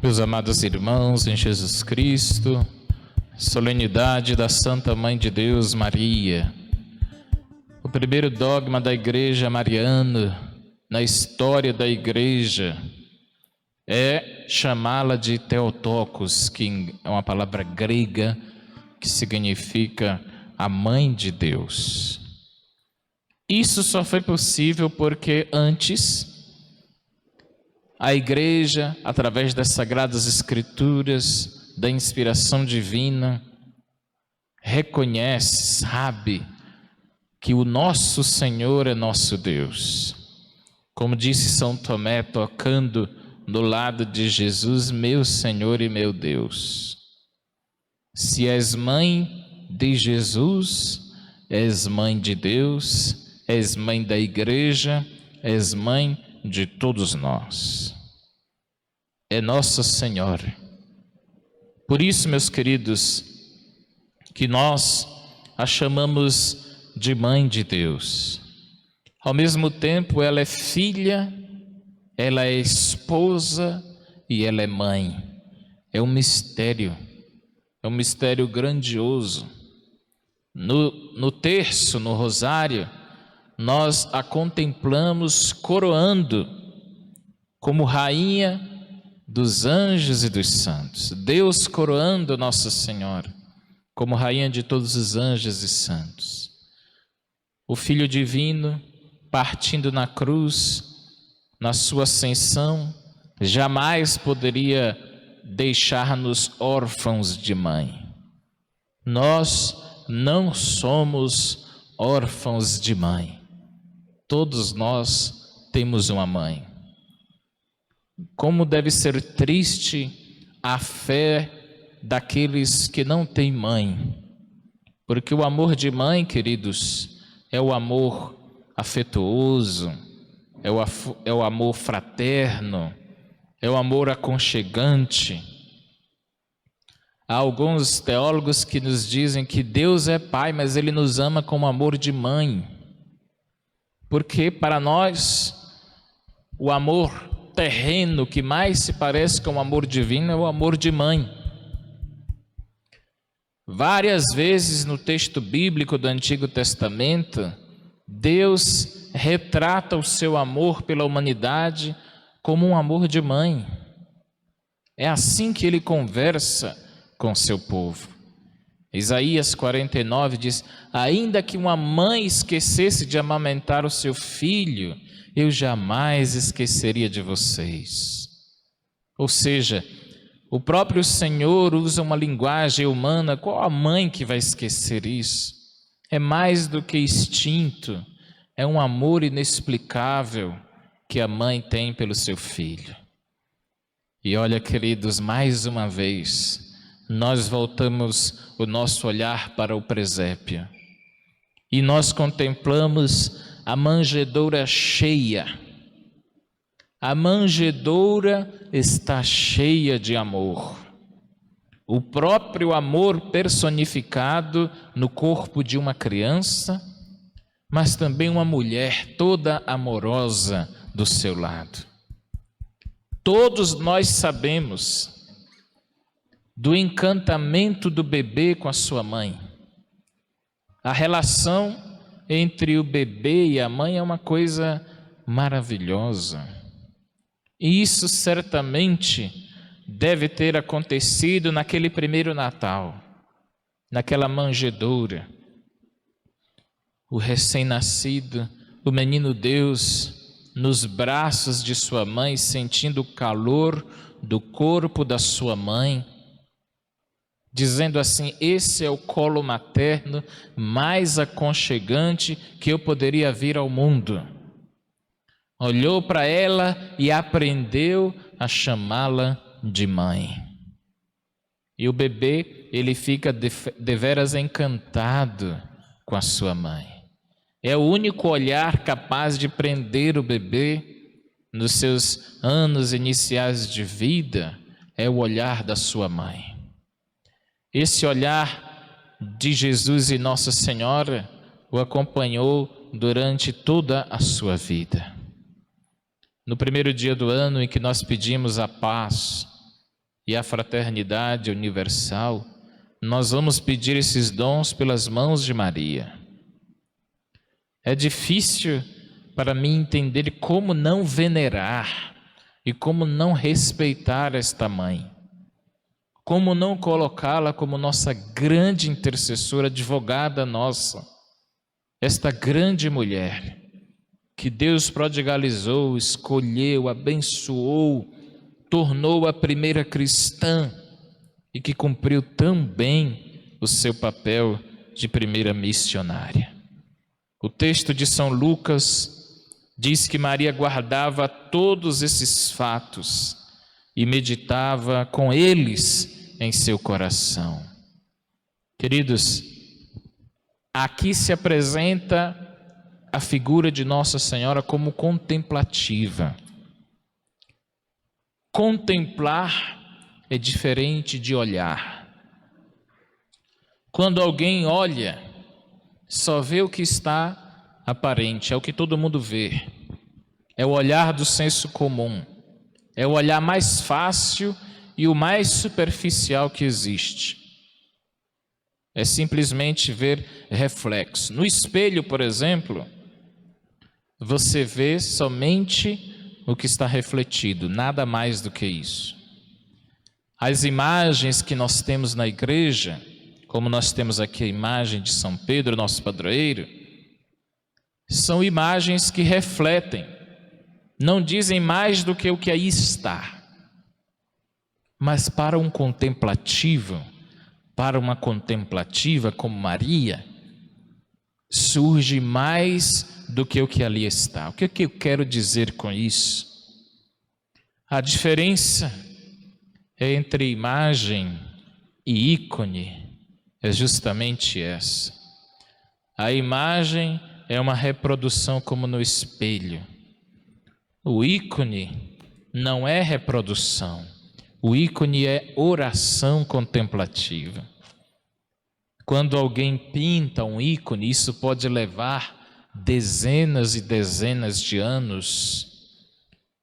Meus amados irmãos em Jesus Cristo, solenidade da Santa Mãe de Deus, Maria. O primeiro dogma da Igreja Mariana, na história da Igreja, é chamá-la de Theotokos, que é uma palavra grega que significa a Mãe de Deus. Isso só foi possível porque antes a Igreja, através das Sagradas Escrituras, da inspiração divina, reconhece, sabe, que o nosso Senhor é nosso Deus. Como disse São Tomé, tocando no lado de Jesus, meu Senhor e meu Deus. Se és mãe de Jesus, és mãe de Deus, és mãe da Igreja, és mãe de todos nós. É Nossa Senhora. Por isso, meus queridos, que nós a chamamos de Mãe de Deus. Ao mesmo tempo, ela é filha, ela é esposa e ela é mãe. É um mistério grandioso. No terço, no rosário, nós a contemplamos coroando como rainha dos anjos e dos santos. Deus coroando Nossa Senhora como rainha de todos os anjos e santos. O Filho Divino partindo na cruz, na sua ascensão, jamais poderia deixar-nos órfãos de mãe. Nós não somos órfãos de mãe. Todos nós temos uma mãe. Como deve ser triste a fé daqueles que não têm mãe. Porque o amor de mãe, queridos, é o amor afetuoso, é o amor fraterno, é o amor aconchegante. Há alguns teólogos que nos dizem que Deus é Pai, mas Ele nos ama com amor de mãe. Porque para nós, o amor terreno que mais se parece com o amor divino é o amor de mãe. Várias vezes no texto bíblico do Antigo Testamento, Deus retrata o seu amor pela humanidade como um amor de mãe. É assim que Ele conversa com seu povo. Isaías 49 diz: ainda que uma mãe esquecesse de amamentar o seu filho, eu jamais esqueceria de vocês. Ou seja, o próprio Senhor usa uma linguagem humana. Qual a mãe que vai esquecer isso? É mais do que instinto, é um amor inexplicável que a mãe tem pelo seu filho. E olha, queridos, mais uma vez, nós voltamos o nosso olhar para o presépio e nós contemplamos a manjedoura cheia. A manjedoura está cheia de amor. O próprio amor personificado no corpo de uma criança, mas também uma mulher toda amorosa do seu lado. Todos nós sabemos do encantamento do bebê com a sua mãe. A relação entre o bebê e a mãe é uma coisa maravilhosa. E isso certamente deve ter acontecido naquele primeiro Natal, naquela manjedoura. O recém-nascido, o menino Deus, nos braços de sua mãe, sentindo o calor do corpo da sua mãe, dizendo assim: esse é o colo materno mais aconchegante que eu poderia vir ao mundo. Olhou para ela e aprendeu a chamá-la de mãe. E o bebê, ele fica deveras encantado com a sua mãe. É o único olhar capaz de prender o bebê nos seus anos iniciais de vida, é o olhar da sua mãe. Esse olhar de Jesus e Nossa Senhora o acompanhou durante toda a sua vida. No primeiro dia do ano em que nós pedimos a paz, e a fraternidade universal, nós vamos pedir esses dons pelas mãos de Maria. É difícil para mim entender como não venerar e como não respeitar esta mãe. Como não colocá-la como nossa grande intercessora, advogada nossa. Esta grande mulher que Deus prodigalizou, escolheu, abençoou, tornou a primeira cristã e que cumpriu tão bem o seu papel de primeira missionária. O texto de São Lucas diz que Maria guardava todos esses fatos e meditava com eles em seu coração. Queridos, aqui se apresenta a figura de Nossa Senhora como contemplativa. Contemplar é diferente de olhar. Quando alguém olha, só vê o que está aparente, é o que todo mundo vê. É o olhar do senso comum. É o olhar mais fácil e o mais superficial que existe. É simplesmente ver reflexo. No espelho, por exemplo, você vê somente o que está refletido, nada mais do que isso. As imagens que nós temos na igreja, como nós temos aqui a imagem de São Pedro, nosso padroeiro, são imagens que refletem, não dizem mais do que o que aí está. Mas para um contemplativo, para uma contemplativa como Maria, surge mais do que o que ali está. O que eu quero dizer com isso? A diferença entre imagem e ícone é justamente essa. A imagem é uma reprodução como no espelho. O ícone não é reprodução. O ícone é oração contemplativa. Quando alguém pinta um ícone, isso pode levar dezenas e dezenas de anos.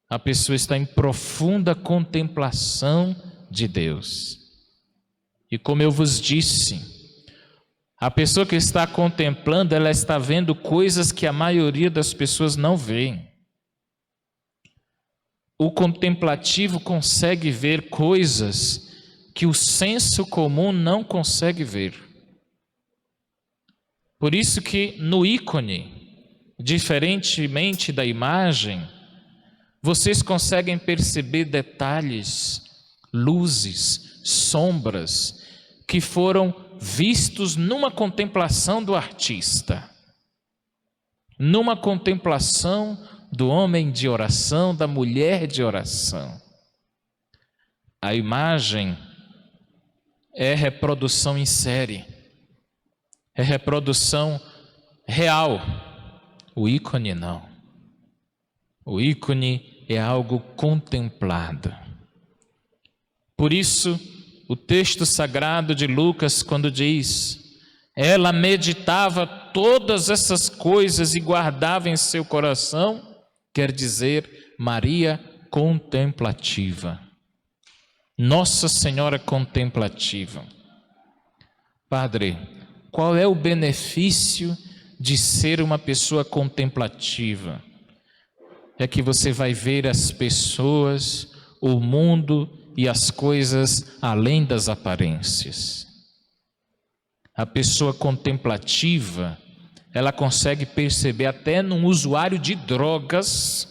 A pessoa está em profunda contemplação de Deus. E como eu vos disse, a pessoa que está contemplando, ela está vendo coisas que a maioria das pessoas não vê. O contemplativo consegue ver coisas que o senso comum não consegue ver. Por isso que no ícone, diferentemente da imagem, vocês conseguem perceber detalhes, luzes, sombras, que foram vistos numa contemplação do artista, numa contemplação do homem de oração, da mulher de oração. A imagem é reprodução em série, é reprodução real. O ícone não. O ícone é algo contemplado. Por isso, o texto sagrado de Lucas, quando diz: ela meditava todas essas coisas e guardava em seu coração, quer dizer, Maria contemplativa. Nossa Senhora contemplativa. Padre, qual é o benefício de ser uma pessoa contemplativa? É que você vai ver as pessoas, o mundo e as coisas além das aparências. A pessoa contemplativa, ela consegue perceber até num usuário de drogas,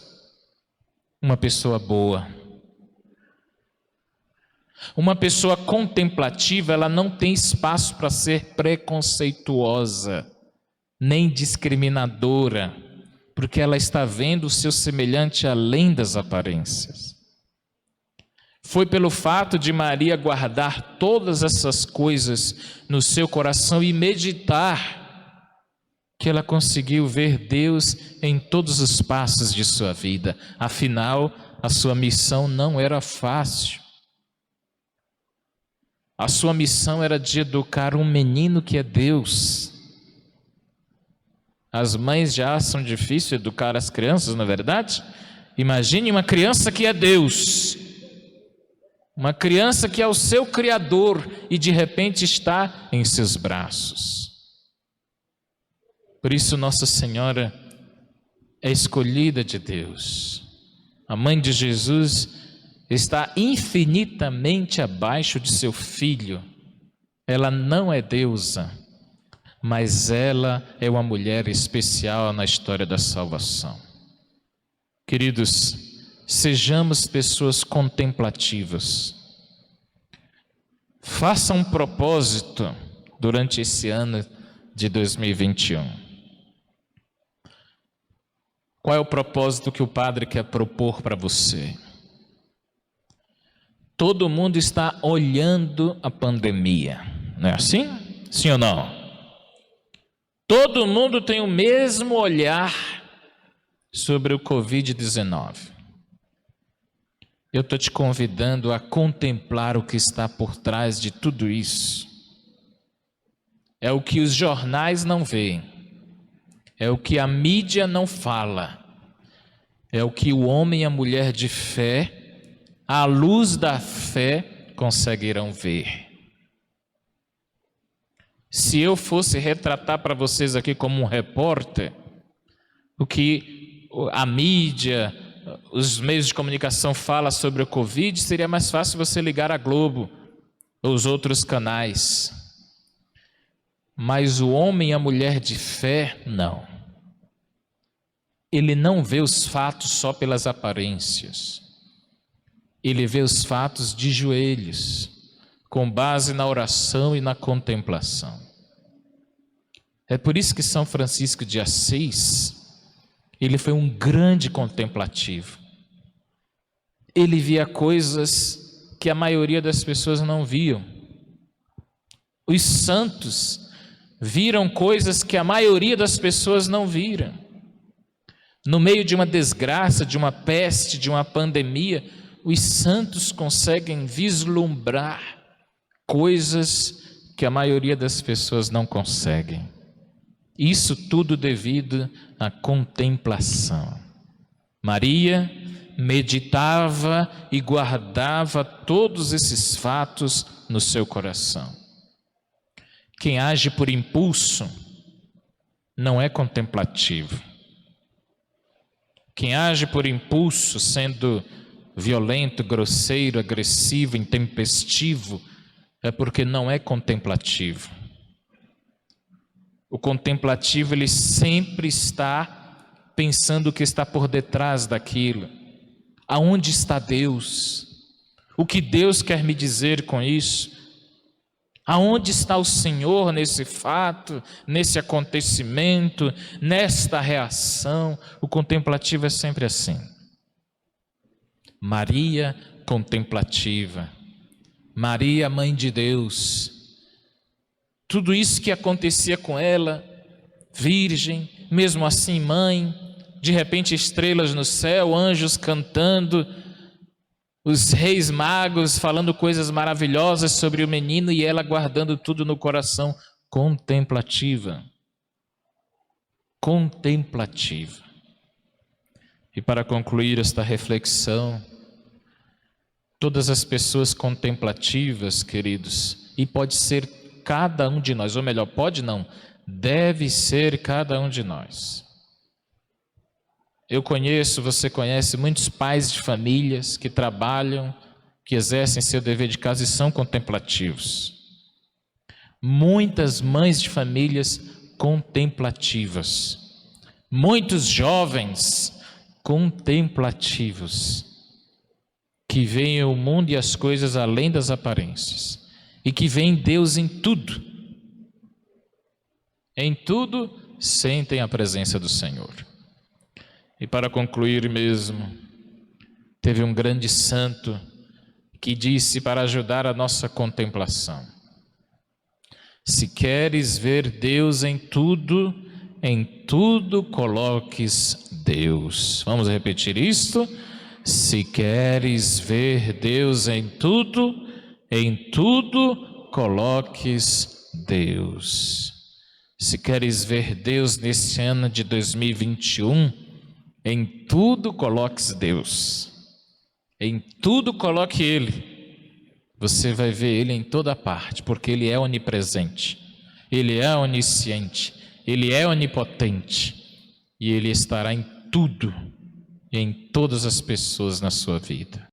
uma pessoa boa. Uma pessoa contemplativa, ela não tem espaço para ser preconceituosa, nem discriminadora, porque ela está vendo o seu semelhante além das aparências. Foi pelo fato de Maria guardar todas essas coisas no seu coração e meditar, que ela conseguiu ver Deus em todos os passos de sua vida. Afinal, a sua missão não era fácil. A sua missão era de educar um menino que é Deus. As mães já acham difícil educar as crianças, não é verdade? Imagine uma criança que é Deus. Uma criança que é o seu Criador e de repente está em seus braços. Por isso Nossa Senhora é escolhida de Deus. A mãe de Jesus está infinitamente abaixo de seu filho. Ela não é deusa, mas ela é uma mulher especial na história da salvação. Queridos, sejamos pessoas contemplativas. Faça um propósito durante esse ano de 2021. Qual é o propósito que o Padre quer propor para você? Todo mundo está olhando a pandemia, não é assim? Sim ou não? Todo mundo tem o mesmo olhar sobre o Covid-19. Eu estou te convidando a contemplar o que está por trás de tudo isso. É o que os jornais não veem, é o que a mídia não fala, é o que o homem e a mulher de fé, à luz da fé, conseguirão ver. Se eu fosse retratar para vocês aqui como um repórter, o que a mídia, os meios de comunicação falam sobre o Covid, seria mais fácil você ligar a Globo ou os outros canais. Mas o homem e a mulher de fé, não. Ele não vê os fatos só pelas aparências. Ele vê os fatos de joelhos, com base na oração e na contemplação. É por isso que São Francisco de Assis, ele foi um grande contemplativo. Ele via coisas que a maioria das pessoas não viam. Os santos viram coisas que a maioria das pessoas não viram. No meio de uma desgraça, de uma peste, de uma pandemia, os santos conseguem vislumbrar coisas que a maioria das pessoas não conseguem. Isso tudo devido à contemplação. Maria meditava e guardava todos esses fatos no seu coração. Quem age por impulso não é contemplativo. Quem age por impulso, sendo violento, grosseiro, agressivo, intempestivo, é porque não é contemplativo. O contemplativo, ele sempre está pensando o que está por detrás daquilo. Aonde está Deus? O que Deus quer me dizer com isso? Aonde está o Senhor nesse fato, nesse acontecimento, nesta reação? O contemplativo é sempre assim. Maria contemplativa, Maria, mãe de Deus, tudo isso que acontecia com ela, virgem, mesmo assim mãe, de repente estrelas no céu, anjos cantando, os reis magos falando coisas maravilhosas sobre o menino e ela guardando tudo no coração, contemplativa. Contemplativa. E para concluir esta reflexão, todas as pessoas contemplativas, queridos, e pode ser cada um de nós, ou melhor, pode não, deve ser cada um de nós. Eu conheço, você conhece muitos pais de famílias que trabalham, que exercem seu dever de casa e são contemplativos. Muitas mães de famílias contemplativas. Muitos jovens contemplativos, que veem o mundo e as coisas além das aparências, e que veem Deus em tudo. Em tudo sentem a presença do Senhor. E para concluir mesmo, teve um grande santo que disse para ajudar a nossa contemplação: se queres ver Deus em tudo coloques Deus. Vamos repetir isto? Se queres ver Deus em tudo coloques Deus. Se queres ver Deus nesse ano de 2021, em tudo coloques Deus. Em tudo coloque Ele. você vai ver Ele em toda parte, porque Ele é onipresente, Ele é onisciente, Ele é onipotente, e Ele estará em tudo e em todas as pessoas na sua vida.